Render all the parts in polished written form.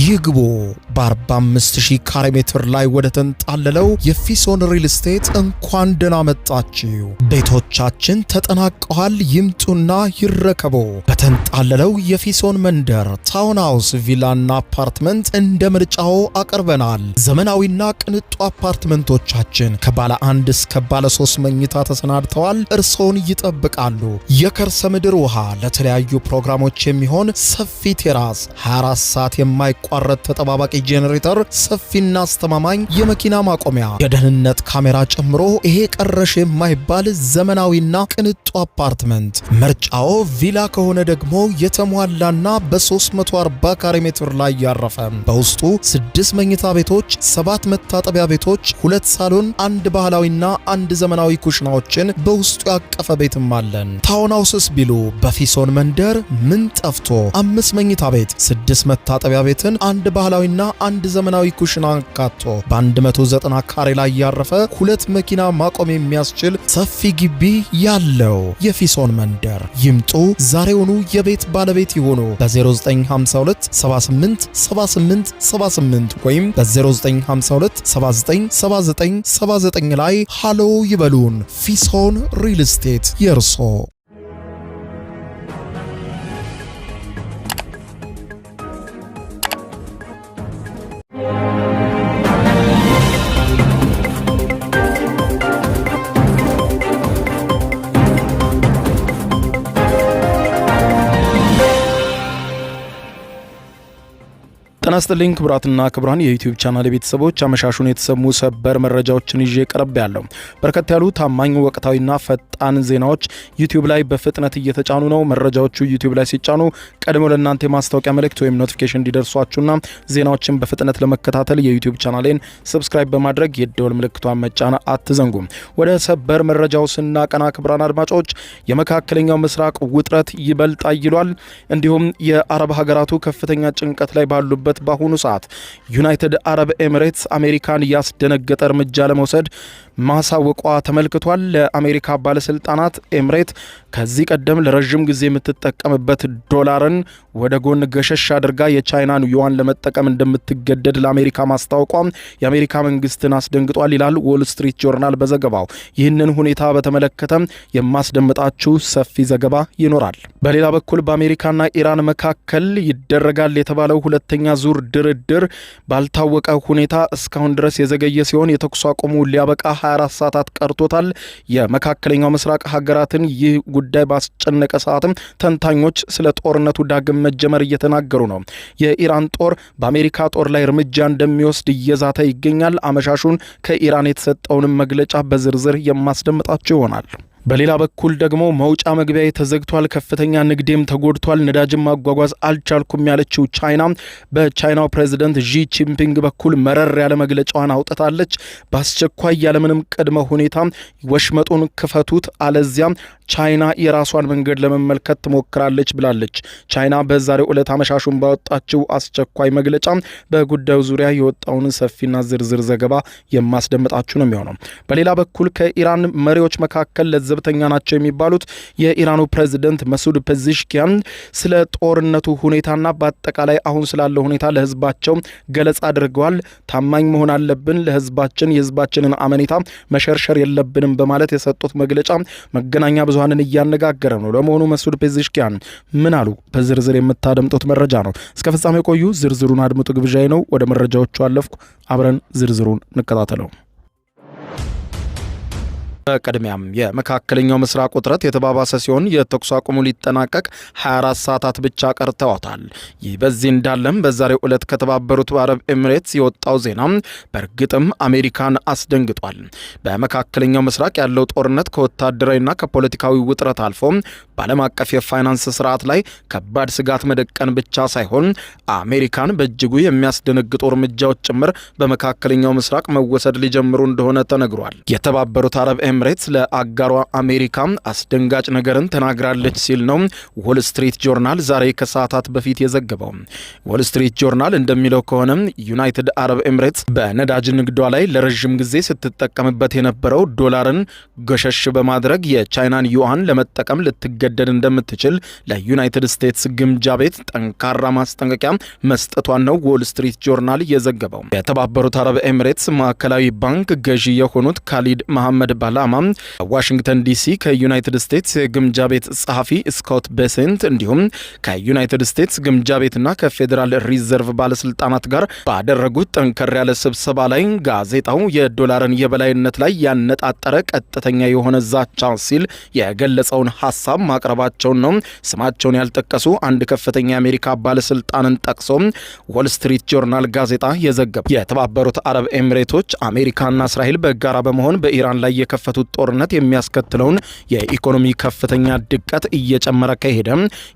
ይግቡ። በ45000 ካሬ ሜትር ላይ ወደ ተንጣለለው የፊሶን ሪል ስቴት እንኳን ደህና መጣችሁ። ቤቶቻችን ተጠናቀዋል። ይምጡና ይረከቡ። በተንጣለለው የፊሶን መንደር ታውን ሃውስ፣ ቪላና አፓርትመንት እንደ ምርጫው አቅርበናል። ዘመናዊና ቅንጡ አፓርትመንቶቻችን ከባለ 1 እስከ ባለ 3 መኝታ ተሰናድተዋል። እርሶን ይጠብቃሉ። የከርሰ ምድር ውሃ፣ ለተለያዩ ፕሮግራሞች የሚሆን ሰፊ ቴራስ፣ 24 ሰዓት የማይቋረጥ ተጠባባቂ ጄኔሬተር፣ ሰፊና አስተማማኝ የመኪና ማቆሚያ፣ የደህንነት ካሜራ ጨምሮ ይሄ ቀረሽ የማይባል ዘመናዊና ቅንጡ አፓርትመንት። ምርጫው ቪላ ከሆነ ደግሞ የተሟላና በ340 ካሬ ሜትር ላይ ያረፈ በውስጡ 6 መኝታ ቤቶች፣ 7 መታጠቢያ ቤቶች፣ 2 ሳሎን፣ 1 ባህላዊና 1 ዘመናዊ ኩሽናዎችን በውስጡ ያቀፈ ቤትም አለን። ታውን ሃውስስ ቢሉ በፊሶን መንደር ምን ጠፍቶ 5 መኝታ ቤት፣ 6 መታጠቢያ ቤትን፣ 1 ባህላዊና 1 ዘመናዊ ኩሽና አካቶ በ190 ካሬ ላይ ያረፈ 2 መኪና ማቆም የሚያስችል ሰፊ ግቢ ያለው የፊሶን መንደር። ይምጡ፣ ዛሬውኑ የቤት ባለቤት ይሆኑ። በ0952 78 78 78 ወይም በ0952 79 79 79 ላይ ሃሎ ይበሉን። ፊሶን ሪል ስቴት የርሶ። ጤና ይስጥልኝ ክቡራትና ክቡራን የዩቲዩብ ቻናል ቤተሰቦች፣ አመሻሹን የተሰሙ ሰበር መረጃዎችን ይዤ ቀርብ ያለው በርከት ያሉ ታማኝ ወቅታዊና ፈጣን ዜናዎች ዩቲዩብ ላይ በፍጥነት እየተጫኑ ነው። መረጃዎቹ ዩቲዩብ ላይ ሲጫኑ ቀድሞ ለእናንተ የማስታወቂያ መልእክት ወይም ኖቲፊኬሽን እንዲደርሷችሁና ዜናዎችን በፍጥነት ለመከታተል የዩቲዩብ ቻናሌን ሰብስክራይብ በማድረግ የደወል ምልክቷን መጫን አትዘንጉ። ወደ ሰበር መረጃው ስናቀና ክቡራን አድማጮች፣ የመካከለኛው ምስራቅ ውጥረት ይበልጥ አይሏል። እንዲሁም የአረብ ሀገራቱ ከፍተኛ ጭንቀት ላይ ባሉበት በአሁኑ ሰዓት ዩናይትድ አረብ ኤሚሬትስ አሜሪካን ያስደነገጠ እርምጃ ለመውሰድ ማሳወቋ ተመልክቷል። ለአሜሪካ ባለስልጣናት ኤሚሬት ከዚህ ቀደም ለረጅም ጊዜ የምትጠቀምበት ዶላርን ወደ ጎን ገሸሽ አድርጋ የቻይናን ዩዋን ለመጠቀም እንደምትገደድ ለአሜሪካ ማስታወቋ የአሜሪካ መንግስትን አስደንግጧል ይላል ዎል ስትሪት ጆርናል በዘገባው። ይህንን ሁኔታ በተመለከተ የማስደምጣችሁ ሰፊ ዘገባ ይኖራል። በሌላ በኩል በአሜሪካና ኢራን መካከል ይደረጋል የተባለው ሁለተኛ ዙር ድርድር ባልታወቀ ሁኔታ እስካሁን ድረስ የዘገየ ሲሆን የተኩስ አቁሙ ሊያበቃ 24 ሰዓታት ቀርቶታል። የመካከለኛው ምስራቅ ሀገራትን ይህ ጉዳይ ባስጨነቀ ሰዓትም ተንታኞች ስለ ጦርነቱ ዳግም መጀመር እየተናገሩ ነው። የኢራን ጦር በአሜሪካ ጦር ላይ እርምጃ እንደሚወስድ እየዛተ ይገኛል። አመሻሹን ከኢራን የተሰጠውን መግለጫ በዝርዝር የማስደምጣቸው ይሆናል። በሌላ በኩል ደግሞ መውጫ መግቢያ ተዘግቷል፣ ከፍተኛ ንግዴም ተጎድቷል፣ ነዳጅም ማጓጓዝ አልቻልኩም ያለችው ቻይና በቻይናው ፕሬዝዳንት ዢ ጂንፒንግ በኩል መረር ያለ መግለጫዋን አውጥታለች። በአስቸኳይ ያለምንም ቅድመ ሁኔታ ወሽመጡን ክፈቱት፣ አለዚያም ቻይና የራሷን መንገድ ለመመልከት ትሞክራለች ብላለች። ቻይና በዛሬው ዕለት አመሻሹን ባወጣችው አስቸኳይ መግለጫ በጉዳዩ ዙሪያ የወጣውን ሰፊና ዝርዝር ዘገባ የማስደምጣችሁ ነው የሚሆነው። በሌላ በኩል ከኢራን መሪዎች መካከል ለዘብተኛ ናቸው የሚባሉት የኢራኑ ፕሬዝዳንት መሱድ ፔዜሽኪያን ስለ ጦርነቱ ሁኔታና በአጠቃላይ አሁን ስላለው ሁኔታ ለህዝባቸው ገለጻ አድርገዋል። ታማኝ መሆን አለብን፣ ለህዝባችን የህዝባችንን አመኔታ መሸርሸር የለብንም በማለት የሰጡት መግለጫ መገናኛ ብዙሃንን እያነጋገረ ነው። ለመሆኑ መሱድ ፔዜሽኪያን ምን አሉ? በዝርዝር የምታደምጡት መረጃ ነው። እስከ ፍጻሜ ቆዩ። ዝርዝሩን አድምጡ ግብዣዬ ነው። ወደ መረጃዎቹ አለፍኩ። አብረን ዝርዝሩን እንከታተለው። በቅድሚያም የመካከለኛው ምስራቅ ውጥረት የተባባሰ ሲሆን የተኩስ አቁሙ ሊጠናቀቅ 24 ሰዓታት ብቻ ቀርተዋታል። ይህ በዚህ እንዳለም በዛሬው ዕለት ከተባበሩት አረብ ኤሚሬትስ የወጣው ዜና በእርግጥም አሜሪካን አስደንግጧል። በመካከለኛው ምስራቅ ያለው ጦርነት ከወታደራዊና ከፖለቲካዊ ውጥረት አልፎ በዓለም አቀፍ የፋይናንስ ስርዓት ላይ ከባድ ስጋት መደቀን ብቻ ሳይሆን አሜሪካን በእጅጉ የሚያስደነግጡ እርምጃዎች ጭምር በመካከለኛው ምስራቅ መወሰድ ሊጀምሩ እንደሆነ ተነግሯል። የተባበሩት አረብ ኤሚሬትስ ለአጋሯ አሜሪካ አስደንጋጭ ነገርን ተናግራለች ሲል ነው ዎል ስትሪት ጆርናል ዛሬ ከሰዓታት በፊት የዘገበው። ዎል ስትሪት ጆርናል እንደሚለው ከሆነ ዩናይትድ አረብ ኤሚሬትስ በነዳጅ ንግዷ ላይ ለረጅም ጊዜ ስትጠቀምበት የነበረው ዶላርን ገሸሽ በማድረግ የቻይናን ዩዋን ለመጠቀም ልትገደድ ልትገደድ እንደምትችል ለዩናይትድ ስቴትስ ግምጃ ቤት ጠንካራ ማስጠንቀቂያ መስጠቷን ነው ዎል ስትሪት ጆርናል የዘገበው። የተባበሩት አረብ ኤሚሬትስ ማዕከላዊ ባንክ ገዢ የሆኑት ካሊድ መሐመድ ባላማ ዋሽንግተን ዲሲ ከዩናይትድ ስቴትስ የግምጃ ቤት ጸሐፊ ስኮት ቤሴንት እንዲሁም ከዩናይትድ ስቴትስ ግምጃ ቤትና ከፌዴራል ሪዘርቭ ባለስልጣናት ጋር ባደረጉት ጠንከር ያለ ስብሰባ ላይ ጋዜጣው የዶላርን የበላይነት ላይ ያነጣጠረ ቀጥተኛ የሆነ ዛቻ ሲል የገለጸውን ሐሳብ ማቅረባቸውን ነው ስማቸውን ያልጠቀሱ አንድ ከፍተኛ የአሜሪካ ባለስልጣንን ጠቅሶ ዎል ስትሪት ጆርናል ጋዜጣ የዘገበው። የተባበሩት አረብ ኤሚሬቶች አሜሪካና እስራኤል በጋራ በመሆን በኢራን ላይ የከፈቱት ጦርነት የሚያስከትለውን የኢኮኖሚ ከፍተኛ ድቀት እየጨመረ ከሄደ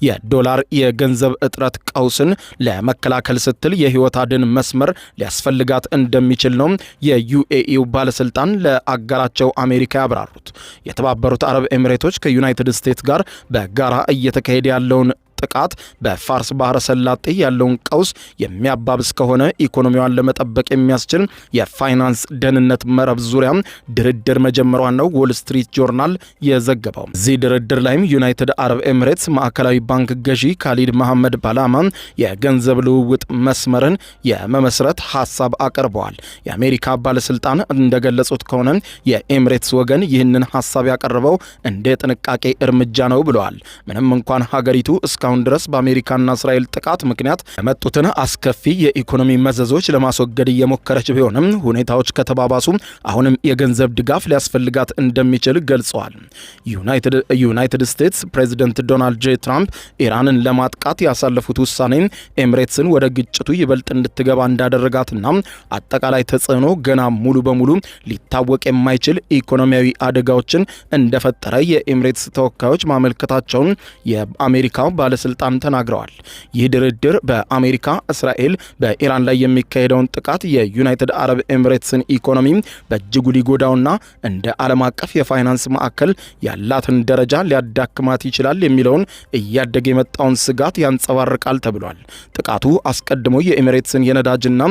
የዶላር የገንዘብ እጥረት ቀውስን ለመከላከል ስትል የህይወት አድን መስመር ሊያስፈልጋት እንደሚችል ነው የዩኤኢው ባለስልጣን ለአጋራቸው አሜሪካ ያብራሩት። የተባበሩት አረብ ኤሚሬቶች ከዩናይትድ ስቴትስ ጋር በጋራ እየተካሄደ ያለውን ጥቃት በፋርስ ባህረ ሰላጤ ያለውን ቀውስ የሚያባብስ ከሆነ ኢኮኖሚዋን ለመጠበቅ የሚያስችል የፋይናንስ ደህንነት መረብ ዙሪያ ድርድር መጀመሯን ነው ዎል ስትሪት ጆርናል የዘገበው። እዚህ ድርድር ላይም ዩናይትድ አረብ ኤሚሬትስ ማዕከላዊ ባንክ ገዢ ካሊድ መሐመድ ባላማ የገንዘብ ልውውጥ መስመርን የመመስረት ሐሳብ አቅርበዋል። የአሜሪካ ባለስልጣን እንደገለጹት ከሆነ የኤሚሬትስ ወገን ይህንን ሐሳብ ያቀረበው እንደ ጥንቃቄ እርምጃ ነው ብለዋል። ምንም እንኳን ሀገሪቱ እስካሁን ድረስ በአሜሪካና እስራኤል ጥቃት ምክንያት የመጡትን አስከፊ የኢኮኖሚ መዘዞች ለማስወገድ እየሞከረች ቢሆንም ሁኔታዎች ከተባባሱ አሁንም የገንዘብ ድጋፍ ሊያስፈልጋት እንደሚችል ገልጸዋል። ዩናይትድ ስቴትስ ፕሬዚደንት ዶናልድ ጄ ትራምፕ ኢራንን ለማጥቃት ያሳለፉት ውሳኔ ኤሚሬትስን ወደ ግጭቱ ይበልጥ እንድትገባ እንዳደረጋትና አጠቃላይ ተጽዕኖ ገና ሙሉ በሙሉ ሊታወቅ የማይችል ኢኮኖሚያዊ አደጋዎችን እንደፈጠረ የኤሚሬትስ ተወካዮች ማመልከታቸውን የአሜሪካው ባለስልጣን ተናግረዋል። ይህ ድርድር በአሜሪካ እስራኤል በኢራን ላይ የሚካሄደውን ጥቃት የዩናይትድ አረብ ኤሚሬትስን ኢኮኖሚ በእጅጉ ሊጎዳውና እንደ ዓለም አቀፍ የፋይናንስ ማዕከል ያላትን ደረጃ ሊያዳክማት ይችላል የሚለውን እያደገ የመጣውን ስጋት ያንጸባርቃል ተብሏል። ጥቃቱ አስቀድሞ የኤሚሬትስን የነዳጅና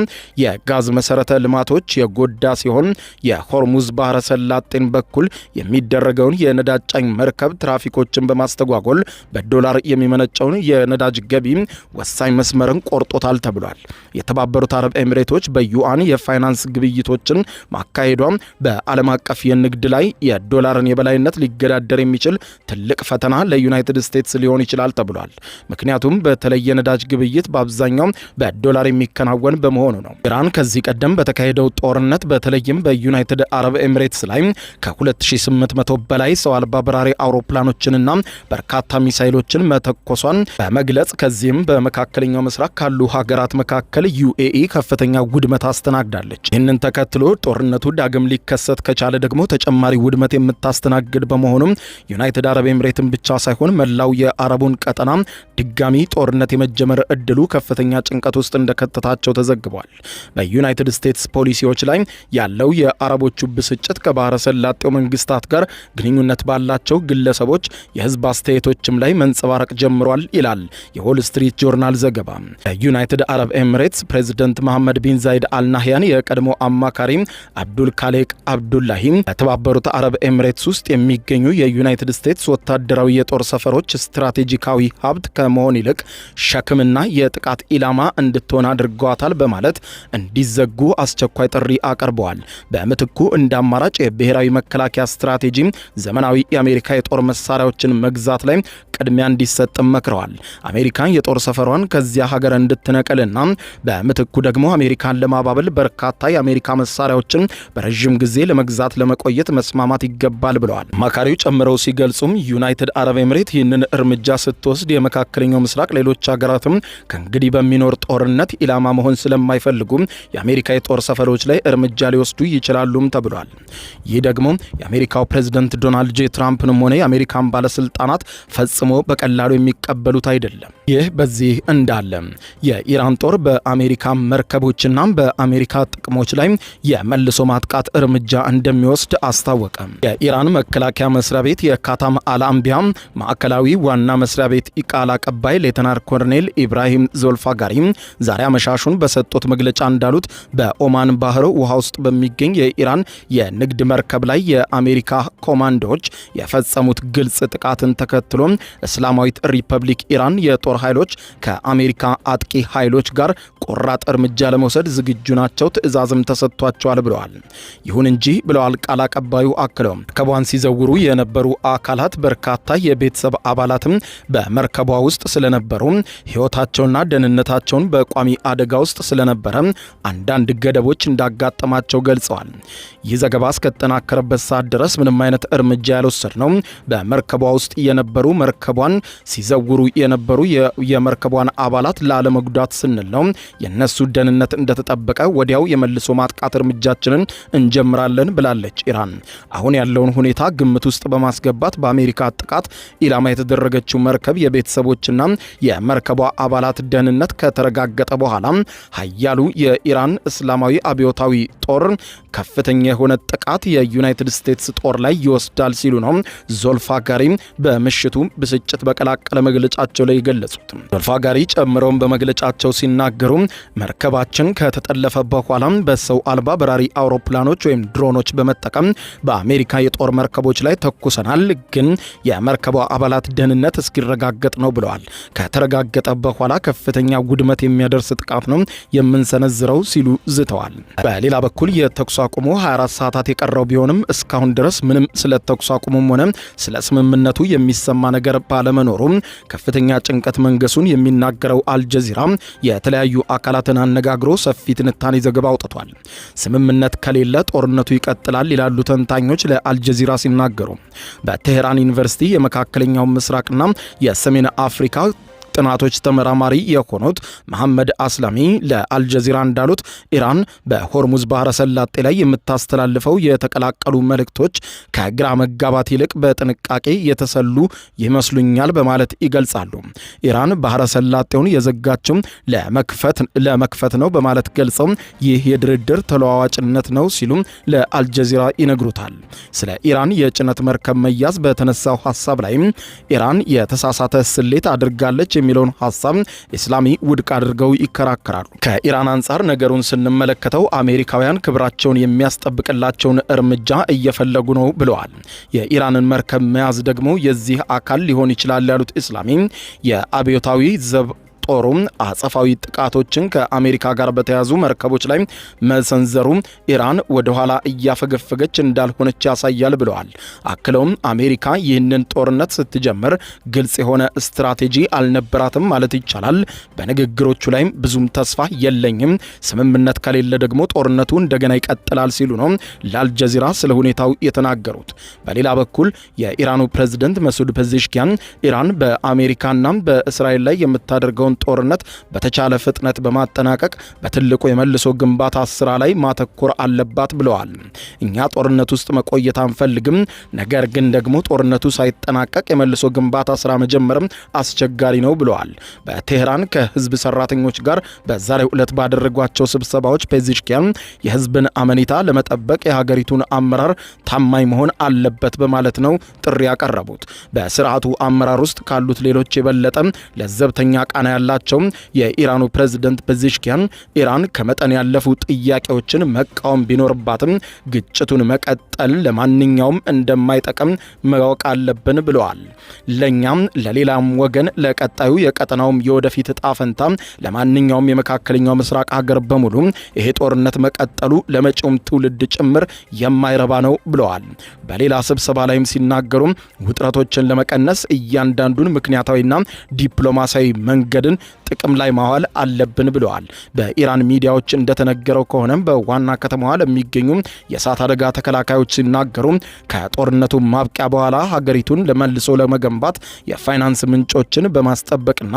የጋዝ መሰረተ ልማቶች የጎዳ ሲሆን የሆርሙዝ ባህረ ሰላጤን በኩል የሚደረገውን የነዳጅ ጫኝ መርከብ ትራፊኮችን በማስተጓጎል በዶላር የሚመነጨውን የነዳጅ ገቢ ወሳኝ መስመርን ቆርጦታል ተብሏል። የተባበሩት አረብ ኤሚሬቶች በዩአን የፋይናንስ ግብይቶችን ማካሄዷም በዓለም አቀፍ የንግድ ላይ የዶላርን የበላይነት ሊገዳደር የሚችል ትልቅ ፈተና ለዩናይትድ ስቴትስ ሊሆን ይችላል ተብሏል። ምክንያቱም በተለይ የነዳጅ ግብይት በአብዛኛው በዶላር የሚከናወን በመሆኑ ነው። ኢራን ከዚህ ቀደም በተካሄደው ጦርነት በተለይም በዩናይትድ አረብ ኤሚሬትስ ላይ ከ2800 በላይ ሰው አልባ በራሪ አውሮፕላኖችንና በርካታ ሚሳይሎችን መተኮሷን በመግለጽ ከዚህም በመካከለኛው ምስራቅ ካሉ ሀገራት መካከል ዩኤኢ ከፍተኛ ውድመት አስተናግዳለች። ይህንን ተከትሎ ጦርነቱ ዳግም ሊከሰት ከቻለ ደግሞ ተጨማሪ ውድመት የምታስተናግድ በመሆኑም ዩናይትድ አረብ ኤሚሬትን ብቻ ሳይሆን መላው የአረቡን ቀጠና ድጋሚ ጦርነት የመጀመር እድሉ ከፍተኛ ጭንቀት ውስጥ እንደከተታቸው ተዘግቧል። በዩናይትድ ስቴትስ ፖሊሲዎች ላይ ያለው የአረቦቹ ብስጭት ከባህረ ሰላጤው መንግስታት ጋር ግንኙነት ባላቸው ግለሰቦች የህዝብ አስተያየቶችም ላይ መንጸባረቅ ጀምሯል ይላል የዎል ስትሪት ጆርናል ዘገባ። የዩናይትድ አረብ ኤሚሬትስ ፕሬዝዳንት መሐመድ ቢን ዛይድ አልናህያን የቀድሞ አማካሪ አብዱል ካሌቅ አብዱላሂ በተባበሩት አረብ ኤሚሬትስ ውስጥ የሚገኙ የዩናይትድ ስቴትስ ወታደራዊ የጦር ሰፈሮች ስትራቴጂካዊ ሀብት ከመሆን ይልቅ ሸክምና የጥቃት ኢላማ እንድትሆን አድርገዋታል በማለት እንዲዘጉ አስቸኳይ ጥሪ አቀርበዋል። በምትኩ እንደ አማራጭ የብሔራዊ መከላከያ ስትራቴጂ ዘመናዊ የአሜሪካ የጦር መሳሪያዎችን መግዛት ላይ ቅድሚያ እንዲሰጥ መክረዋል። አሜሪካን የጦር ሰፈሯን ከዚያ ሀገር እንድትነቀልና በምትኩ ደግሞ አሜሪካን ለማባበል በርካታ የአሜሪካ መሳሪያዎችን በረዥም ጊዜ ለመግዛት ለመቆየት መስማማት ይገባል ብለዋል። አማካሪው ጨምረው ሲገልጹም ዩናይትድ አረብ ኤሚሬት ይህንን እርምጃ ስትወስድ የመካከለኛው ምስራቅ ሌሎች ሀገራትም ከእንግዲህ በሚኖር ጦርነት ኢላማ መሆን ስለማይፈልጉ የአሜሪካ የጦር ሰፈሮች ላይ እርምጃ ሊወስዱ ይችላሉም ተብሏል። ይህ ደግሞ የአሜሪካው ፕሬዝዳንት ዶናልድ ጄ ትራምፕንም ሆነ የአሜሪካን ባለስልጣናት ፈጽሞ በቀላሉ የሚቀበሉት አይደለም። ይህ በዚህ እንዳለ የኢራን ጦር በአሜሪካ መርከቦችና በአሜሪካ ጥቅሞች ላይ የመልሶ ማጥቃት እርምጃ እንደሚወስድ አስታወቀ። የኢራን መከላከያ መስሪያ ቤት የካታም አልአንቢያ ማዕከላዊ ዋና መስሪያ ቤት ቃል አቀባይ ሌተናር ኮሎኔል ኢብራሂም ዞልፋጋሪ ዛሬ አመሻሹን በሰጡት መግለጫ እንዳሉት በኦማን ባህር ውሃ ውስጥ በሚገኝ የኢራን የንግድ መርከብ ላይ የአሜሪካ ኮማንዶዎች የፈጸሙት ግልጽ ጥቃትን ተከትሎ እስላማዊት ሪፐብሊክ ኢራን የጦር ኃይሎች ከአሜሪካ አጥቂ ኃይሎች ጋር ቆራጥ እርምጃ ለመውሰድ ዝግጁ ናቸው፣ ትዕዛዝም ተሰጥቷቸዋል ብለዋል። ይሁን እንጂ ብለዋል ቃል አቀባዩ አክለው መርከቧን ሲዘውሩ የነበሩ አካላት በርካታ የቤተሰብ አባላትም በመርከቧ ውስጥ ስለነበሩ ሕይወታቸውና ደህንነታቸውን በቋሚ አደጋ ውስጥ ስለነበረ አንዳንድ ገደቦች እንዳጋጠማቸው ገልጸዋል። ይህ ዘገባ እስከተጠናከረበት ሰዓት ድረስ ምንም አይነት እርምጃ ያልወሰድነው በመርከቧ ውስጥ የነበሩ መርከቧን ሲዘውሩ የነበሩ የመርከቧን አባላት ላለመጉዳት ስንል ነው። የነሱ ደህንነት እንደተጠበቀ ወዲያው የመልሶ ማጥቃት እርምጃችንን እንጀምራለን ብላለች ኢራን። አሁን ያለውን ሁኔታ ግምት ውስጥ በማስገባት በአሜሪካ ጥቃት ኢላማ የተደረገችው መርከብ የቤተሰቦችና የመርከቧ አባላት ደህንነት ከተረጋገጠ በኋላ ኃያሉ የኢራን እስላማዊ አብዮታዊ ጦር ከፍተኛ የሆነ ጥቃት የዩናይትድ ስቴትስ ጦር ላይ ይወስዳል ሲሉ ነው ዞልፋጋሪ በምሽቱ ብስጭት በቀላቀለ መግለጫቸው ላይ የገለጹት። ዞልፋጋሪ ጨምረውን በመግለጫቸው ሲናገሩ መርከባችን ከተጠለፈ በኋላ በሰው አልባ በራሪ አውሮፕላኖች ወይም ድሮኖች በመጠቀም በአሜሪካ የጦር መርከቦች ላይ ተኩሰናል፣ ግን የመርከቧ አባላት ደህንነት እስኪረጋገጥ ነው ብለዋል። ከተረጋገጠ በኋላ ከፍተኛ ውድመት የሚያደርስ ጥቃት ነው የምንሰነዝረው ሲሉ ዝተዋል። በሌላ በኩል የተኩስ አቁሙ 24 ሰዓታት የቀረው ቢሆንም እስካሁን ድረስ ምንም ስለ ተኩስ አቁሙም ሆነ ስለ ስምምነቱ የሚሰማ ነገር ባለመኖሩ ከፍተኛ ጭንቀት መንገሱን የሚናገረው አልጀዚራ የተለያዩ አካላትን አነጋግሮ ሰፊ ትንታኔ ዘገባ አውጥቷል። ስምምነት ከሌለ ጦርነቱ ይቀጥላል ይላሉ ተንታኞች ለአልጀዚራ ሲናገሩ። በቴህራን ዩኒቨርሲቲ የመካከለኛው ምስራቅና የሰሜን አፍሪካ ጥናቶች ተመራማሪ የሆኑት መሐመድ አስላሚ ለአልጀዚራ እንዳሉት ኢራን በሆርሙዝ ባህረ ሰላጤ ላይ የምታስተላልፈው የተቀላቀሉ መልእክቶች ከግራ መጋባት ይልቅ በጥንቃቄ የተሰሉ ይመስሉኛል በማለት ይገልጻሉ። ኢራን ባህረ ሰላጤውን የዘጋችው ለመክፈት ነው በማለት ገልጸው ይህ የድርድር ተለዋዋጭነት ነው ሲሉ ለአልጀዚራ ይነግሩታል። ስለ ኢራን የጭነት መርከብ መያዝ በተነሳው ሐሳብ ላይ ኢራን የተሳሳተ ስሌት አድርጋለች የሚለውን ሐሳብ ኢስላሚ ውድቅ አድርገው ይከራከራሉ። ከኢራን አንጻር ነገሩን ስንመለከተው አሜሪካውያን ክብራቸውን የሚያስጠብቅላቸውን እርምጃ እየፈለጉ ነው ብለዋል። የኢራንን መርከብ መያዝ ደግሞ የዚህ አካል ሊሆን ይችላል ያሉት ኢስላሚ የአብዮታዊ ዘብ ጦሩ አጸፋዊ ጥቃቶችን ከአሜሪካ ጋር በተያዙ መርከቦች ላይ መሰንዘሩ ኢራን ወደ ኋላ እያፈገፈገች እንዳልሆነች ያሳያል ብለዋል። አክለውም አሜሪካ ይህንን ጦርነት ስትጀምር ግልጽ የሆነ ስትራቴጂ አልነበራትም ማለት ይቻላል። በንግግሮቹ ላይም ብዙም ተስፋ የለኝም፣ ስምምነት ከሌለ ደግሞ ጦርነቱ እንደገና ይቀጥላል ሲሉ ነው ለአልጀዚራ ስለ ሁኔታው የተናገሩት። በሌላ በኩል የኢራኑ ፕሬዝደንት መሱድ ፔዜሽኪያን ኢራን በአሜሪካና በእስራኤል ላይ የምታደርገው ጦርነት በተቻለ ፍጥነት በማጠናቀቅ በትልቁ የመልሶ ግንባታ ስራ ላይ ማተኮር አለባት ብለዋል። እኛ ጦርነት ውስጥ መቆየት አንፈልግም፣ ነገር ግን ደግሞ ጦርነቱ ሳይጠናቀቅ የመልሶ ግንባታ ስራ መጀመርም አስቸጋሪ ነው ብለዋል። በቴህራን ከህዝብ ሰራተኞች ጋር በዛሬው ዕለት ባደረጓቸው ስብሰባዎች ፔዜሽኪያን የህዝብን አመኔታ ለመጠበቅ የሀገሪቱን አመራር ታማኝ መሆን አለበት በማለት ነው ጥሪ ያቀረቡት። በስርዓቱ አመራር ውስጥ ካሉት ሌሎች የበለጠ ለዘብተኛ ቃና ያላቸው የኢራኑ ፕሬዝዳንት ፔዜሽኪያን ኢራን ከመጠን ያለፉ ጥያቄዎችን መቃወም ቢኖርባትም ግጭቱን መቀጠል ለማንኛውም እንደማይጠቅም ማወቅ አለብን ብለዋል። ለኛም ለሌላም ወገን ለቀጣዩ የቀጠናውም የወደፊት ዕጣ ፈንታ ለማንኛውም የመካከለኛው ምስራቅ ሀገር በሙሉ ይሄ ጦርነት መቀጠሉ ለመጪውም ትውልድ ጭምር የማይረባ ነው ብለዋል። በሌላ ስብሰባ ላይም ሲናገሩ ውጥረቶችን ለመቀነስ እያንዳንዱን ምክንያታዊና ዲፕሎማሲያዊ መንገድን ጥቅም ላይ ማዋል አለብን ብለዋል። በኢራን ሚዲያዎች እንደተነገረው ከሆነም በዋና ከተማዋ ለሚገኙ የእሳት አደጋ ተከላካዮች ሲናገሩ ከጦርነቱ ማብቂያ በኋላ ሀገሪቱን ለመልሶ ለመገንባት የፋይናንስ ምንጮችን በማስጠበቅና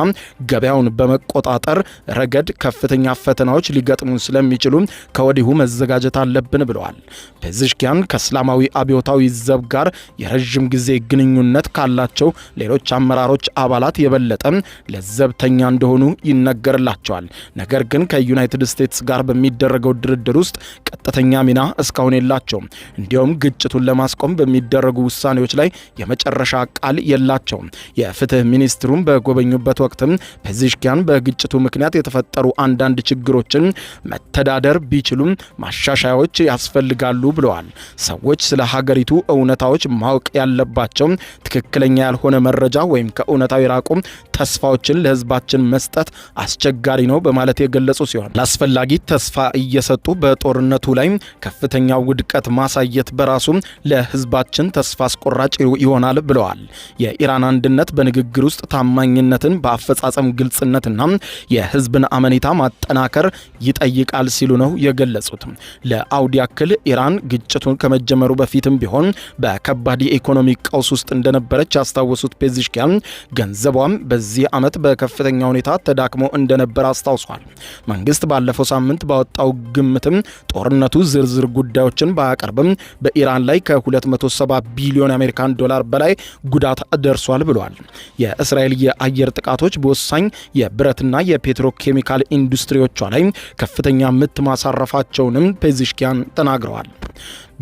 ገበያውን በመቆጣጠር ረገድ ከፍተኛ ፈተናዎች ሊገጥሙ ስለሚችሉ ከወዲሁ መዘጋጀት አለብን ብለዋል። ፔዜሽኪያን ከእስላማዊ አብዮታዊ ዘብ ጋር የረዥም ጊዜ ግንኙነት ካላቸው ሌሎች አመራሮች አባላት የበለጠ ለዘብተኛ እንደሆኑ ይነገርላቸዋል። ነገር ግን ከዩናይትድ ስቴትስ ጋር በሚደረገው ድርድር ውስጥ ቀጥተኛ ሚና እስካሁን የላቸውም። እንዲሁም ግጭቱን ለማስቆም በሚደረጉ ውሳኔዎች ላይ የመጨረሻ ቃል የላቸውም። የፍትህ ሚኒስትሩም በጎበኙበት ወቅትም ፔዜሽኪያን በግጭቱ ምክንያት የተፈጠሩ አንዳንድ ችግሮችን መተዳደር ቢችሉም ማሻሻያዎች ያስፈልጋሉ ብለዋል። ሰዎች ስለ ሀገሪቱ እውነታዎች ማወቅ ያለባቸው ትክክለኛ ያልሆነ መረጃ ወይም ከእውነታው የራቁ ተስፋዎችን ለህዝባችን መስጠት አስቸጋሪ ነው በማለት የገለጹ ሲሆን ለአስፈላጊ ተስፋ እየሰጡ በጦርነቱ ላይ ከፍተኛ ውድቀት ማሳየት በራሱ ለህዝባችን ተስፋ አስቆራጭ ይሆናል ብለዋል። የኢራን አንድነት በንግግር ውስጥ ታማኝነትን በአፈጻጸም ግልጽነትና የህዝብን አመኔታ ማጠናከር ይጠይቃል ሲሉ ነው የገለጹት። ለአውድ ያክል ኢራን ግጭቱን ከመጀመሩ በፊትም ቢሆን በከባድ የኢኮኖሚ ቀውስ ውስጥ እንደነበረች ያስታወሱት ፔዜሽኪያን ገንዘቧም በዚህ ዓመት በከፍተኛ ሁኔታ ተዳክሞ እንደነበር አስታውሷል። መንግስት ባለፈው ሳምንት ባወጣው ግምትም ጦርነቱ ዝርዝር ጉዳዮችን ባያቀርብም በኢራን ላይ ከ270 ቢሊዮን የአሜሪካን ዶላር በላይ ጉዳት ደርሷል ብሏል። የእስራኤል የአየር ጥቃቶች በወሳኝ የብረትና የፔትሮኬሚካል ኢንዱስትሪዎቿ ላይ ከፍተኛ ምት ማሳረፋቸውንም ፔዜሽኪያን ተናግረዋል።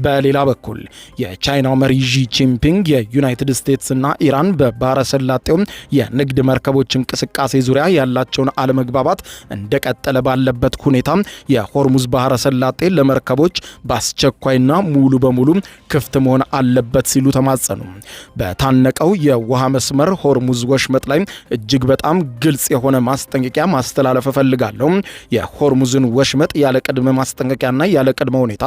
በሌላ በኩል የቻይናው መሪ ዢ ጂንፒንግ የዩናይትድ ስቴትስና ኢራን በባህረ ሰላጤው የንግድ መርከቦች እንቅስቃሴ ዙሪያ ያላቸውን አለመግባባት እንደቀጠለ ባለበት ሁኔታ የሆርሙዝ ባህረ ሰላጤ ለመርከቦች በአስቸኳይና ሙሉ በሙሉ ክፍት መሆን አለበት ሲሉ ተማጸኑ። በታነቀው የውሃ መስመር ሆርሙዝ ወሽመጥ ላይ እጅግ በጣም ግልጽ የሆነ ማስጠንቀቂያ ማስተላለፍ እፈልጋለሁ። የሆርሙዝን ወሽመጥ ያለ ቅድመ ማስጠንቀቂያና ያለ ቅድመ ሁኔታ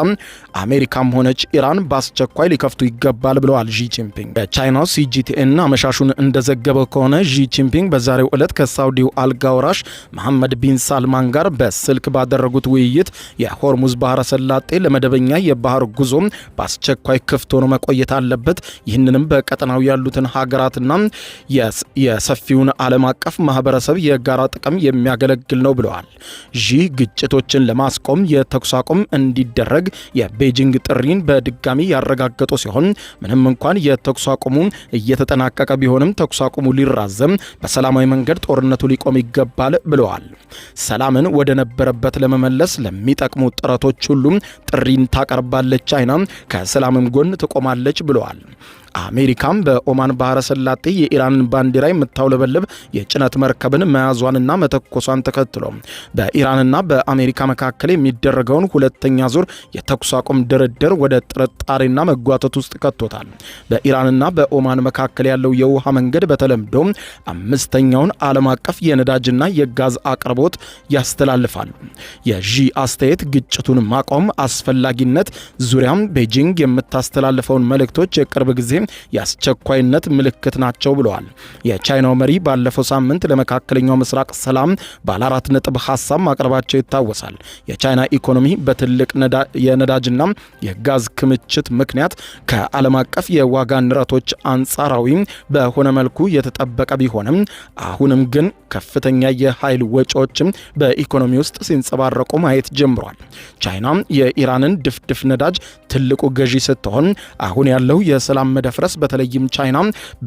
አሜሪካም ሆነች ኢራን በአስቸኳይ ሊከፍቱ ይገባል ብለዋል ዢ ጂንፒንግ። በቻይናው ሲጂቲኤን አመሻሹን እንደዘገበው ከሆነ ዢ ጂንፒንግ በዛሬው ዕለት ከሳውዲው አልጋ ወራሽ መሐመድ ቢን ሳልማን ጋር በስልክ ባደረጉት ውይይት የሆርሙዝ ባህረ ሰላጤ ለመደበኛ የባህር ጉዞ በአስቸኳይ ክፍት ሆኖ መቆየት አለበት፣ ይህንንም በቀጠናው ያሉትን ሀገራትና የሰፊውን ዓለም አቀፍ ማህበረሰብ የጋራ ጥቅም የሚያገለግል ነው ብለዋል። ዢ ግጭቶችን ለማስቆም የተኩስ አቁም እንዲደረግ የቤጂንግ ጥሪን በድጋሚ ያረጋገጡ ሲሆን ምንም እንኳን የተኩስ አቁሙ እየተጠናቀቀ ቢሆንም ተኩስ አቁሙ ሊራዘም፣ በሰላማዊ መንገድ ጦርነቱ ሊቆም ይገባል ብለዋል። ሰላምን ወደ ነበረበት ለመመለስ ለሚጠቅሙ ጥረቶች ሁሉም ጥሪን ታቀርባለች፣ ቻይና ከሰላምም ጎን ትቆማለች ብለዋል። አሜሪካም በኦማን ባህረ ሰላጤ የኢራንን ባንዲራ የምታውለበልብ የጭነት መርከብን መያዟንና መተኮሷን ተከትሎ በኢራንና በአሜሪካ መካከል የሚደረገውን ሁለተኛ ዙር የተኩስ አቁም ድርድር ወደ ጥርጣሬና መጓተት ውስጥ ከቶታል። በኢራንና በኦማን መካከል ያለው የውሃ መንገድ በተለምዶ አምስተኛውን ዓለም አቀፍ የነዳጅና የጋዝ አቅርቦት ያስተላልፋል። የዢ አስተያየት ግጭቱን ማቆም አስፈላጊነት ዙሪያም ቤጂንግ የምታስተላልፈውን መልእክቶች የቅርብ ጊዜ የአስቸኳይነት ምልክት ናቸው ብለዋል። የቻይናው መሪ ባለፈው ሳምንት ለመካከለኛው ምስራቅ ሰላም ባለ 4 ነጥብ ሐሳብ ማቅረባቸው ይታወሳል። የቻይና ኢኮኖሚ በትልቅ የነዳጅና የጋዝ ክምችት ምክንያት ከዓለም አቀፍ የዋጋ ንረቶች አንጻራዊ በሆነ መልኩ የተጠበቀ ቢሆንም አሁንም ግን ከፍተኛ የኃይል ወጪዎችም በኢኮኖሚ ውስጥ ሲንጸባረቁ ማየት ጀምሯል። ቻይና የኢራንን ድፍድፍ ነዳጅ ትልቁ ገዢ ስትሆን አሁን ያለው የሰላም መደፍረስ በተለይም ቻይና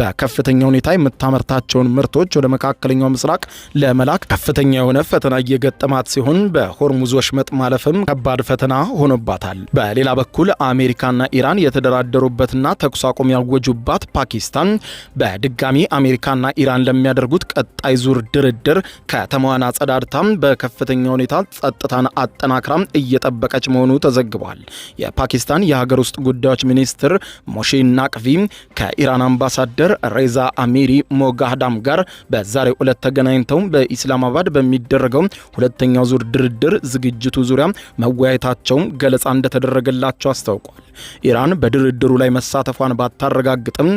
በከፍተኛ ሁኔታ የምታመርታቸውን ምርቶች ወደ መካከለኛው ምስራቅ ለመላክ ከፍተኛ የሆነ ፈተና እየገጠማት ሲሆን በሆርሙዝ ወሽመጥ ማለፍም ከባድ ፈተና ሆኖባታል። በሌላ በኩል አሜሪካና ኢራን የተደራደሩበትና ተኩስ አቁም ያወጁባት ፓኪስታን በድጋሚ አሜሪካና ኢራን ለሚያደርጉት ቀጣይ ዙር ድርድር ከተማዋን አጸዳድታ በከፍተኛ ሁኔታ ጸጥታን አጠናክራ እየጠበቀች መሆኑ ተዘግቧል። የፓኪስታን የሀገር ውስጥ ጉዳዮች ሚኒስትር ሞሼ ናቅቪ ከኢራን አምባሳደር ሬዛ አሚሪ ሞጋህዳም ጋር በዛሬው ዕለት ተገናኝተው በኢስላማባድ በሚደረገው ሁለተኛው ዙር ድርድር ዝግጅቱ ዙሪያ መወያየታቸውን ገለጻ እንደተደረገላቸው አስታውቋል። ኢራን በድርድሩ ላይ መሳተፏን ባታረጋግጥም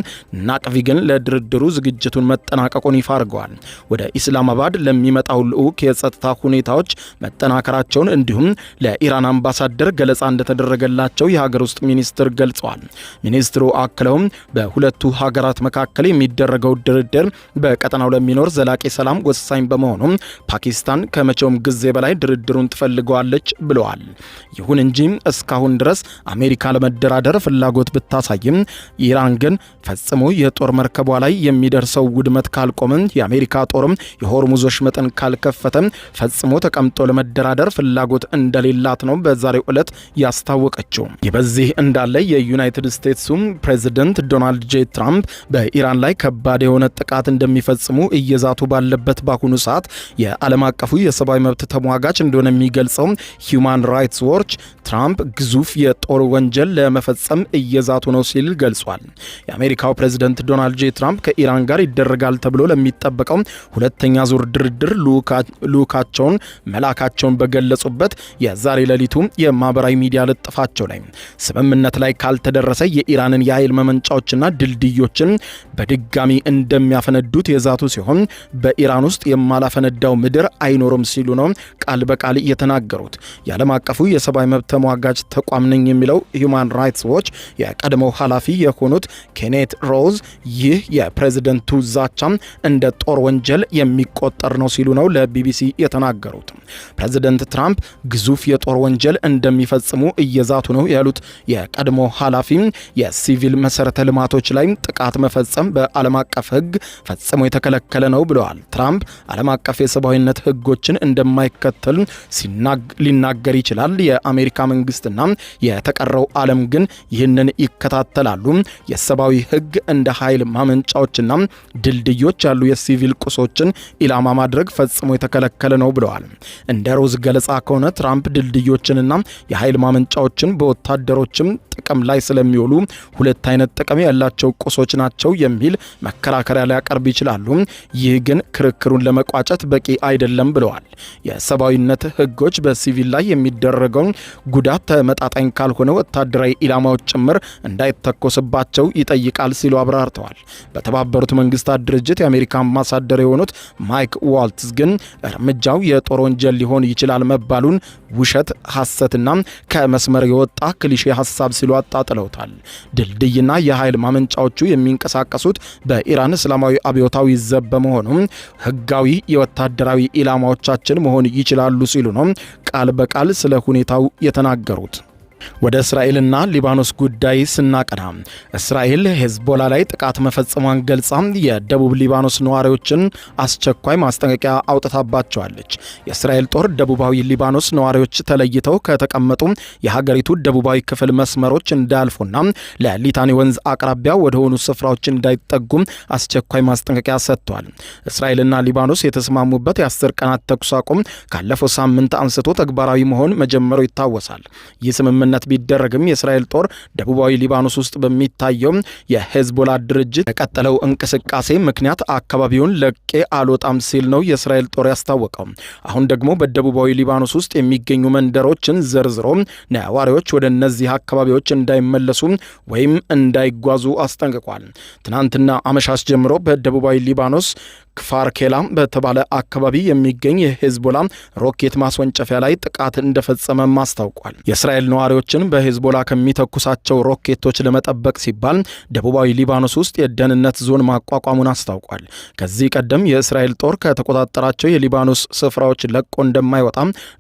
ናቅቪ ግን ለድርድሩ ዝግጅቱን መጠናቀቁን ይፋ አድርገዋል። ወደ ኢስላማባድ ለሚመጣው ልዑክ የጸጥታ ሁኔታዎች መጠናከራቸውን እንዲሁም ለኢራን አምባሳደር ገለጻ እንደተደረገላቸው የሀገር ውስጥ ሚኒስትር ገልጸዋል። ሚኒስትሩ አክለውም በሁለቱ ሀገራት መካከል የሚደረገው ድርድር በቀጠናው ለሚኖር ዘላቂ ሰላም ወሳኝ በመሆኑ ፓኪስታን ከመቼውም ጊዜ በላይ ድርድሩን ትፈልገዋለች ብለዋል። ይሁን እንጂ እስካሁን ድረስ አሜሪካ ለመደራደር ፍላጎት ብታሳይም ኢራን ግን ፈጽሞ የጦር መርከቧ ላይ የሚደርሰው ውድመት ካልቆመ የአሜሪካ ጦርም የሆርሙዝ ወሽመጥን ካልከፈተ ፈጽሞ ተቀምጦ ለመደራደር ፍላጎት እንደሌላት ነው በዛሬው ዕለት ያስታወቀችው። በዚህ እንዳለ የዩናይትድ ስቴትሱ ፕሬዝዳንት ዶናልድ ጄ ትራምፕ በኢራን ላይ ከባድ የሆነ ጥቃት እንደሚፈጽሙ እየዛቱ ባለበት በአሁኑ ሰዓት የዓለም አቀፉ የሰብአዊ መብት ተሟጋች እንደሆነ የሚገልጸው ሂዩማን ራይትስ ዎች ትራምፕ ግዙፍ የጦር ወንጀል ለመፈጸም እየዛቱ ነው ሲል ገልጿል። የአሜሪካው ፕሬዝዳንት ዶናልድ ጄ ትራምፕ ከኢራን ጋር ይደረጋል ተብሎ ለሚጠበቀው ሁለተኛ ዙር ድርድር ልዑካቸውን መላካቸውን በገለጹበት የዛሬ ሌሊቱ የማህበራዊ ሚዲያ ልጥፋቸው ላይ ስምምነት ላይ ካልተደረሰ የኢራንን የኃይል መመንጫዎችና ድልድዮችን በድጋሚ እንደሚያፈነዱት የዛቱ ሲሆን በኢራን ውስጥ የማላፈነዳው ምድር አይኖርም ሲሉ ነው ቃል በቃል የተናገሩት። የዓለም አቀፉ የሰብአዊ መብት ተሟጋች ተቋም ነኝ የሚለው ሂዩማን ራይትስ ዎች የቀድሞው ኃላፊ የሆኑት ኬኔት ሮዝ ይህ የፕሬዝደንቱ ዛቻ እንደ ጦር ወንጀል የሚቆጠር ነው ሲሉ ነው ለቢቢሲ የተናገሩት። ፕሬዝደንት ትራምፕ ግዙፍ የጦር ወንጀል እንደሚፈጽሙ እየዛቱ ነው ያሉት የቀድሞ ኃላፊ የሲቪል መሰረተ ልማቶች ላይ ጥቃት መፈጸም በዓለም አቀፍ ሕግ ፈጽሞ የተከለከለ ነው ብለዋል። ትራምፕ ዓለም አቀፍ የሰብአዊነት ሕጎችን እንደማይከተል ሊናገር ይችላል። የአሜሪካ መንግስትና የተቀረው ዓለም ግን ይህንን ይከታተላሉ። የሰብአዊ ሕግ እንደ ኃይል ማመንጫዎችና ድልድዮች ያሉ የሲቪል ቁሶችን ኢላማ ማድረግ ፈጽሞ የተከለከለ ነው ብለዋል። እንደ ሮዝ ገለጻ ከሆነ ትራምፕ ድልድዮችንና የኃይል ማመንጫዎችን በወታደሮችም ጥቅም ላይ ስለሚውሉ ሁለት አይነት ጥቅም ያላቸው ቁሶች ናቸው የሚል መከራከሪያ ሊያቀርብ ይችላሉ። ይህ ግን ክርክሩን ለመቋጨት በቂ አይደለም ብለዋል። የሰብአዊነት ሕጎች በሲቪል ላይ የሚደረገው ጉዳት ተመጣጣኝ ካልሆነ ወታደራዊ ኢላማዎች ጭምር እንዳይተኮስባቸው ይጠይቃል ሲሉ አብራርተዋል። በተባበሩት መንግስታት ድርጅት የአሜሪካ አምባሳደር የሆኑት ማይክ ዋልትዝ ግን እርምጃው የጦር ወንጀል ሊሆን ይችላል መባሉን ውሸት፣ ሐሰትና ከመስመር የወጣ ክሊሼ ሐሳብ ሲሉ አጣጥለውታል። ድልድይና የኃይል ማመንጫዎቹ የሚንቀሳቀሱት በኢራን እስላማዊ አብዮታዊ ዘብ በመሆኑ ህጋዊ የወታደራዊ ኢላማዎቻችን መሆን ይችላሉ ሲሉ ነው ቃል በቃል ስለ ሁኔታው የተናገሩት። ወደ እስራኤልና ሊባኖስ ጉዳይ ስናቀና እስራኤል ሄዝቦላ ላይ ጥቃት መፈጸሟን ገልጻ የደቡብ ሊባኖስ ነዋሪዎችን አስቸኳይ ማስጠንቀቂያ አውጥታባቸዋለች። የእስራኤል ጦር ደቡባዊ ሊባኖስ ነዋሪዎች ተለይተው ከተቀመጡ የሀገሪቱ ደቡባዊ ክፍል መስመሮች እንዳያልፉና ለሊታኒ ወንዝ አቅራቢያ ወደ ሆኑ ስፍራዎች እንዳይጠጉ አስቸኳይ ማስጠንቀቂያ ሰጥቷል። እስራኤልና ሊባኖስ የተስማሙበት የ10 ቀናት ተኩስ አቁም ካለፈው ሳምንት አንስቶ ተግባራዊ መሆን መጀመሩ ይታወሳል። ይህ ስምምነት ቢደረግም የእስራኤል ጦር ደቡባዊ ሊባኖስ ውስጥ በሚታየው የሄዝቦላ ድርጅት የቀጠለው እንቅስቃሴ ምክንያት አካባቢውን ለቄ አልወጣም ሲል ነው የእስራኤል ጦር ያስታወቀው። አሁን ደግሞ በደቡባዊ ሊባኖስ ውስጥ የሚገኙ መንደሮችን ዘርዝሮ ነዋሪዎች ወደ እነዚህ አካባቢዎች እንዳይመለሱ ወይም እንዳይጓዙ አስጠንቅቋል። ትናንትና አመሻሽ ጀምሮ በደቡባዊ ሊባኖስ ክፋርኬላ በተባለ አካባቢ የሚገኝ የሄዝቦላ ሮኬት ማስወንጨፊያ ላይ ጥቃት እንደፈጸመም አስታውቋል። የእስራኤል ነዋሪዎችን በሄዝቦላ ከሚተኩሳቸው ሮኬቶች ለመጠበቅ ሲባል ደቡባዊ ሊባኖስ ውስጥ የደህንነት ዞን ማቋቋሙን አስታውቋል። ከዚህ ቀደም የእስራኤል ጦር ከተቆጣጠራቸው የሊባኖስ ስፍራዎች ለቆ እንደማይወጣ፣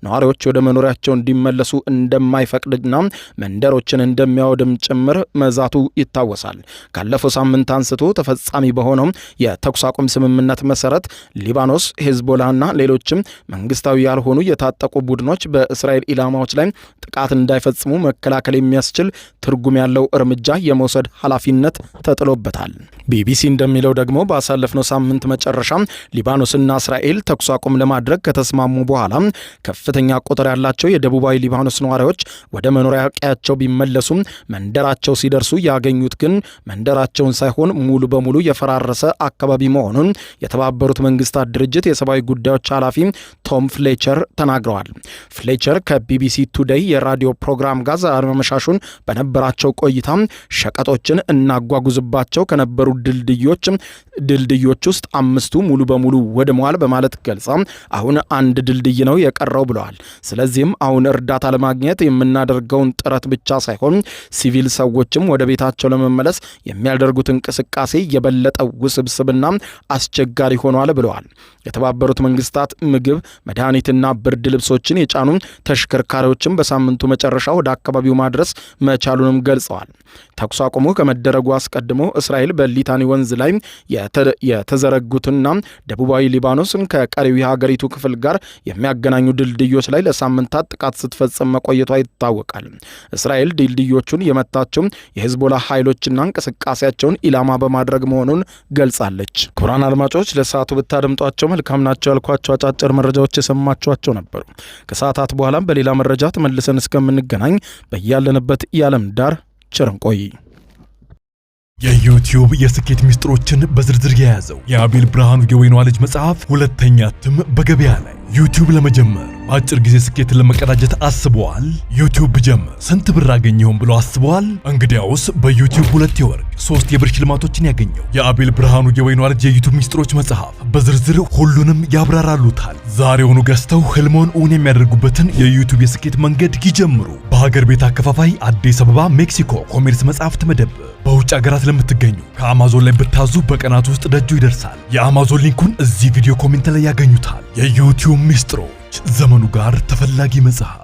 ነዋሪዎች ወደ መኖሪያቸው እንዲመለሱ እንደማይፈቅድና መንደሮችን እንደሚያወድም ጭምር መዛቱ ይታወሳል። ካለፈው ሳምንት አንስቶ ተፈጻሚ በሆነው የተኩስ አቁም ስምምነት መሰረት ሊባኖስ ሄዝቦላና ሌሎችም መንግስታዊ ያልሆኑ የታጠቁ ቡድኖች በእስራኤል ኢላማዎች ላይ ጥቃት እንዳይፈጽሙ መከላከል የሚያስችል ትርጉም ያለው እርምጃ የመውሰድ ኃላፊነት ተጥሎበታል። ቢቢሲ እንደሚለው ደግሞ ባሳለፍነው ሳምንት መጨረሻ ሊባኖስና እስራኤል ተኩስ አቁም ለማድረግ ከተስማሙ በኋላ ከፍተኛ ቁጥር ያላቸው የደቡባዊ ሊባኖስ ነዋሪዎች ወደ መኖሪያ ቀያቸው ቢመለሱም መንደራቸው ሲደርሱ ያገኙት ግን መንደራቸውን ሳይሆን ሙሉ በሙሉ የፈራረሰ አካባቢ መሆኑን የተባበሩት መንግስታት ድርጅት የሰብአዊ ጉዳዮች ኃላፊ ቶም ፍሌቸር ተናግረዋል። ፍሌቸር ከቢቢሲ ቱዴይ የራዲዮ ፕሮግራም ጋር ዛሬ አመሻሹን በነበራቸው ቆይታ ሸቀጦችን እናጓጉዝባቸው ከነበሩ ድልድዮች ውስጥ 5ቱ ሙሉ በሙሉ ወድመዋል በማለት ገልጸው አሁን አንድ ድልድይ ነው የቀረው ብለዋል። ስለዚህም አሁን እርዳታ ለማግኘት የምናደርገውን ጥረት ብቻ ሳይሆን ሲቪል ሰዎችም ወደ ቤታቸው ለመመለስ የሚያደርጉት እንቅስቃሴ የበለጠ ውስብስብና አስቸጋሪ ሆኗል ብለዋል። የተባበሩት መንግስታት ምግብ፣ መድኃኒትና ብርድ ልብሶችን የጫኑ ተሽከርካሪዎችን በሳምንቱ መጨረሻ ወደ አካባቢው ማድረስ መቻሉንም ገልጸዋል። ተኩስ አቁሙ ከመደረጉ አስቀድሞ እስራኤል በሊታኒ ወንዝ ላይ የተዘረጉትና ደቡባዊ ሊባኖስን ከቀሪው የሀገሪቱ ክፍል ጋር የሚያገናኙ ድልድዮች ላይ ለሳምንታት ጥቃት ስትፈጽም መቆየቷ ይታወቃል። እስራኤል ድልድዮቹን የመታቸው የሂዝቦላ ኃይሎችና እንቅስቃሴያቸውን ኢላማ በማድረግ መሆኑን ገልጻለች። ክቡራን አድማጮች ለሰዓቱ ብታደምጧቸው መልካም ናቸው ያልኳቸው አጫጭር መረጃዎች የሰማችኋቸው ነበሩ። ከሰዓታት በኋላም በሌላ መረጃ ተመልሰን እስከምንገናኝ በያለንበት የዓለም ዳር ቸር እንቆይ። የዩቲዩብ የስኬት ሚስጥሮችን በዝርዝር የያዘው የአቤል ብርሃኑ የወይኗ ልጅ መጽሐፍ ሁለተኛ እትም በገበያ ላይ። ዩቲዩብ ለመጀመር በአጭር ጊዜ ስኬትን ለመቀዳጀት አስበዋል? ዩቲዩብ ብጀምር ስንት ብር አገኘሁም ብሎ አስበዋል? እንግዲያውስ በዩቲዩብ 2 የወርቅ 3 የብር ሽልማቶችን ያገኘው የአቤል ብርሃኑ የወይኗ ልጅ የዩቲዩብ ሚስጥሮች መጽሐፍ በዝርዝር ሁሉንም ያብራራሉታል። ዛሬውኑ ገዝተው ህልሞን እውን የሚያደርጉበትን የዩቲዩብ የስኬት መንገድ ይጀምሩ። በሀገር ቤት አከፋፋይ አዲስ አበባ ሜክሲኮ ኮሜርስ መጽሐፍት መደብር። በውጭ ሀገራት ለምትገኙ ከአማዞን ላይ ብታዙ በቀናት ውስጥ ደጁ ይደርሳል። የአማዞን ሊንኩን እዚህ ቪዲዮ ኮሜንት ላይ ያገኙታል። የዩቲዩብ ሚስጥሮች፣ ዘመኑ ጋር ተፈላጊ መጽሐፍ።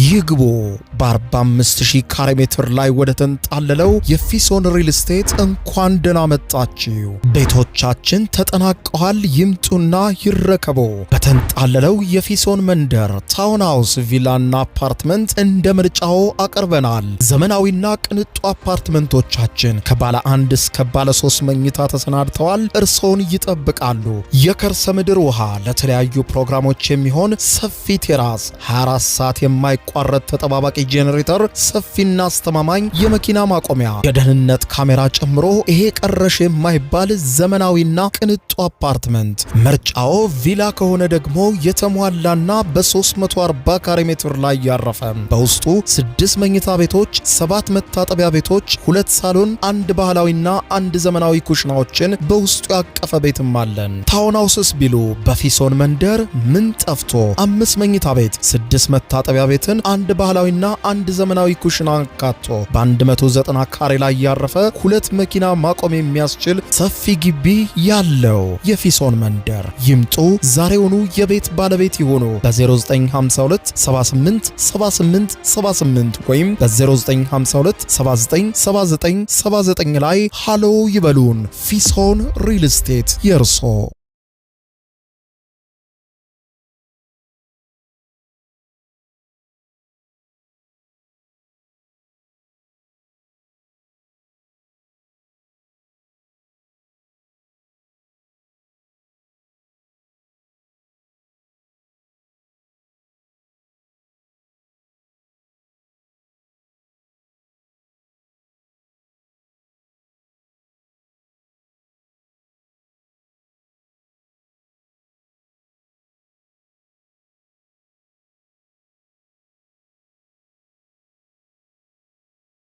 ይግቡ። በ45000 ካሬ ሜትር ላይ ወደ ተንጣለለው የፊሶን ሪል ስቴት እንኳን ደህና መጣችሁ። ቤቶቻችን ተጠናቀዋል። ይምጡና ይረከቡ። በተንጣለለው የፊሶን መንደር ታውን ሃውስ፣ ቪላና አፓርትመንት እንደ ምርጫው አቅርበናል። ዘመናዊና ቅንጡ አፓርትመንቶቻችን ከባለ 1 እስከ ባለ 3 መኝታ ተሰናድተዋል። እርሶን ይጠብቃሉ። የከርሰ ምድር ውሃ፣ ለተለያዩ ፕሮግራሞች የሚሆን ሰፊ ቴራስ፣ 24 ሰዓት የማይቋረጥ ተጠባባቂ ጄኔሬተር፣ ሰፊና አስተማማኝ የመኪና ማቆሚያ፣ የደህንነት ካሜራ ጨምሮ ይሄ ቀረሽ የማይባል ዘመናዊና ቅንጡ አፓርትመንት። ምርጫው ቪላ ከሆነ ደግሞ የተሟላና በ340 ካሬ ሜትር ላይ ያረፈ በውስጡ 6 መኝታ ቤቶች፣ 7 መታጠቢያ ቤቶች፣ 2 ሳሎን፣ 1 ባህላዊና 1 ዘመናዊ ኩሽናዎችን በውስጡ ያቀፈ ቤትም አለን። ታውን ሃውስስ ቢሉ በፊሶን መንደር ምን ጠፍቶ 5 መኝታ ቤት፣ 6 መታጠቢያ ቤትን፣ 1 ባህላዊና 1 ዘመናዊ ኩሽና አካቶ በ190 ካሬ ላይ ያረፈ 2 መኪና ማቆም የሚያስችል ሰፊ ግቢ ያለው የፊሶን መንደር። ይምጡ፣ ዛሬውኑ የቤት ባለቤት ይሆኑ። በ0952 78 78 78 ወይም በ0952 79 79 79 ላይ ሃሎ ይበሉን። ፊሶን ሪል ስቴት የርሶ